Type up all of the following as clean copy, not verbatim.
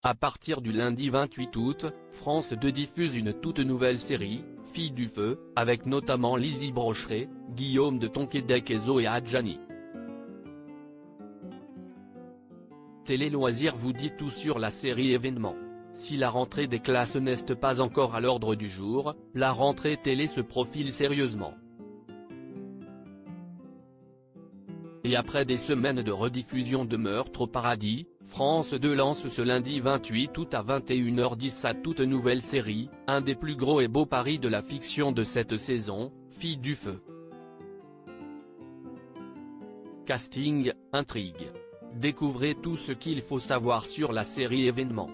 À partir du lundi 28 août, France 2 diffuse une toute nouvelle série, Filles du Feu, avec notamment Lizzie Brocheret, Guillaume de Tonquédec et Zoé Adjani. Télé Loisirs vous dit tout sur la série événement. Si la rentrée des classes n'est pas encore à l'ordre du jour, la rentrée télé se profile sérieusement. Et après des semaines de rediffusion de Meurtre au paradis, France 2 lance ce lundi 28 août à 21h10 sa toute nouvelle série, un des plus gros et beaux paris de la fiction de cette saison, Filles du Feu. Casting, intrigue. Découvrez tout ce qu'il faut savoir sur la série événement.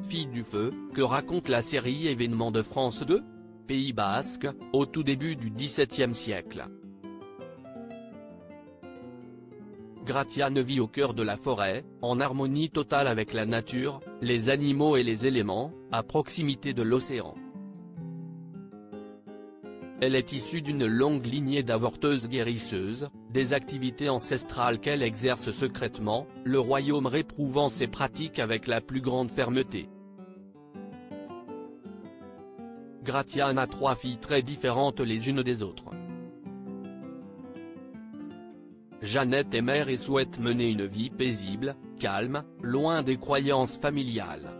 Filles du Feu, que raconte la série événement de France 2 ? Pays Basque, au tout début du XVIIe siècle. Gratiane vit au cœur de la forêt, en harmonie totale avec la nature, les animaux et les éléments, à proximité de l'océan. Elle est issue d'une longue lignée d'avorteuses guérisseuses, des activités ancestrales qu'elle exerce secrètement, le royaume réprouvant ces pratiques avec la plus grande fermeté. Gratiane a 3 filles très différentes les unes des autres. Jeannette est mère et souhaite mener une vie paisible, calme, loin des croyances familiales.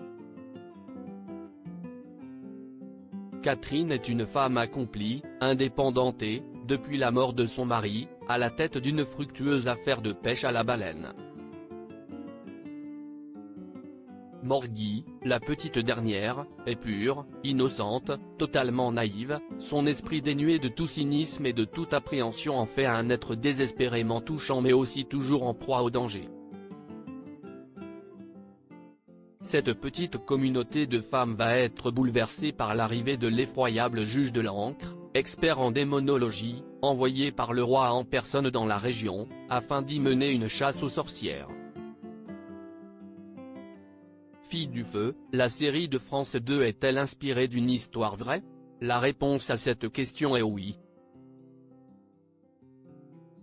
Catherine est une femme accomplie, indépendante et, depuis la mort de son mari, à la tête d'une fructueuse affaire de pêche à la baleine. Morgui, la petite dernière, est pure, innocente, totalement naïve, son esprit dénué de tout cynisme et de toute appréhension en fait un être désespérément touchant mais aussi toujours en proie au danger. Cette petite communauté de femmes va être bouleversée par l'arrivée de l'effroyable juge de l'Ancre, expert en démonologie, envoyé par le roi en personne dans la région, afin d'y mener une chasse aux sorcières. Filles du Feu, la série de France 2 est-elle inspirée d'une histoire vraie ? La réponse à cette question est oui.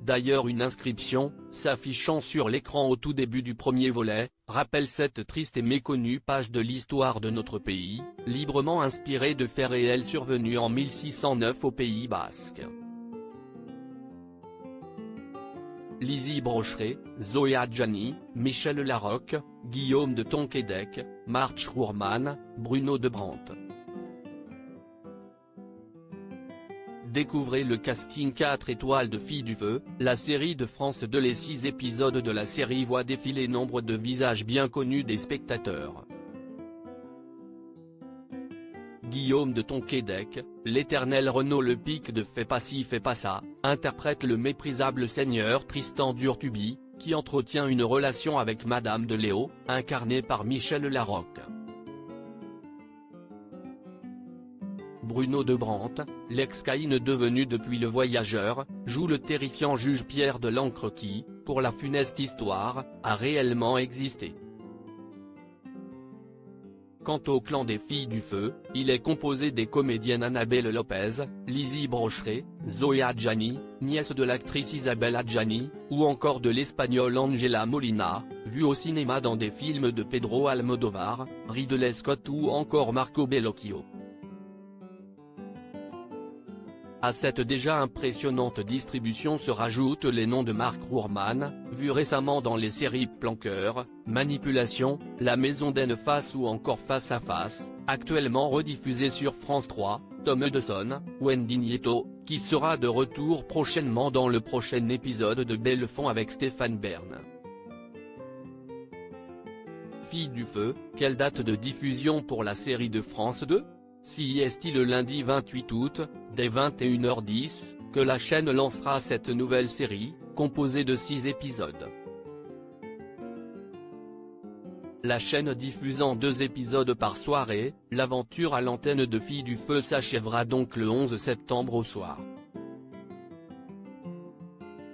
D'ailleurs une inscription, s'affichant sur l'écran au tout début du premier volet, rappelle cette triste et méconnue page de l'histoire de notre pays, librement inspirée de faits réels survenus en 1609 au Pays Basque. Lizzie Brocheret, Zoé Adjani, Michel Larocque, Guillaume de Tonquédec, Marc Rourman, Bruno de Brandt. Découvrez le casting 4 étoiles de Filles du Feu, la série de France 2. Les 6 épisodes de la série voient défiler nombre de visages bien connus des spectateurs. Guillaume de Tonquédec, l'éternel Renaud Le Pic de Fais pas ci fais pas ça, interprète le méprisable seigneur Tristan d'Urtuby, qui entretient une relation avec Madame de Léo, incarnée par Michel Larocque. Bruno de Brandt, l'ex-Caïn devenu depuis le Voyageur, joue le terrifiant juge Pierre de l'Ancre qui, pour la funeste histoire, a réellement existé. Quant au clan des Filles du Feu, il est composé des comédiennes Annabelle Lopez, Lizzie Brocheret, Zoé Adjani, nièce de l'actrice Isabelle Adjani, ou encore de l'espagnole Angela Molina, vue au cinéma dans des films de Pedro Almodóvar, Ridley Scott ou encore Marco Bellocchio. À cette déjà impressionnante distribution se rajoutent les noms de Marc Rourman, vu récemment dans les séries Planqueur, Manipulation, La Maison d'Anne Face ou encore Face à Face, actuellement rediffusée sur France 3, Tom Hudson, Wendy Nieto, qui sera de retour prochainement dans le prochain épisode de Belfond avec Stéphane Bern. Filles du Feu, quelle date de diffusion pour la série de France 2 ? C'est le lundi 28 août, dès 21h10, que la chaîne lancera cette nouvelle série, composée de 6 épisodes. La chaîne diffusant 2 épisodes par soirée, l'aventure à l'antenne de Filles du Feu s'achèvera donc le 11 septembre au soir.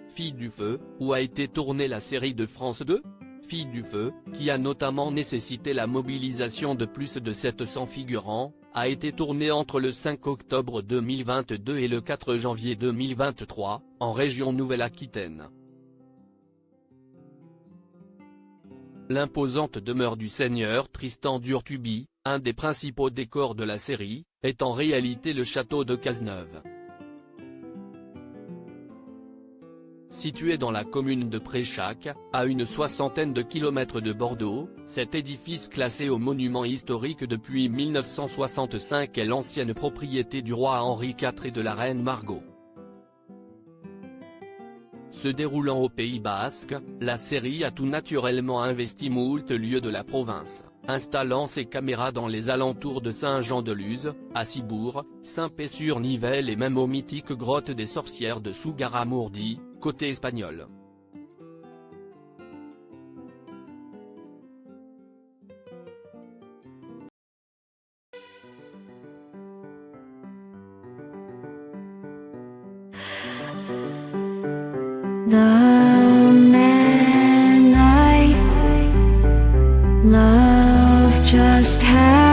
Filles du Feu, où a été tournée la série de France 2 ? Filles du Feu, qui a notamment nécessité la mobilisation de plus de 700 figurants, a été tournée entre le 5 octobre 2022 et le 4 janvier 2023, en région Nouvelle-Aquitaine. l'imposante demeure du seigneur Tristan d'Urtuby, un des principaux décors de la série, est en réalité le château de Cazeneuve. Situé dans la commune de Préchac, à une soixantaine de kilomètres de Bordeaux, cet édifice classé au monument historique depuis 1965 est l'ancienne propriété du roi Henri IV et de la reine Margot. Se déroulant au Pays Basque, la série a tout naturellement investi moult lieux de la province, installant ses caméras dans les alentours de Saint-Jean-de-Luz, à Cibourg, Saint-Pé-sur-Nivelle et même aux mythiques grottes des sorcières de Sougarramurdi, côté espagnol. The man I love just had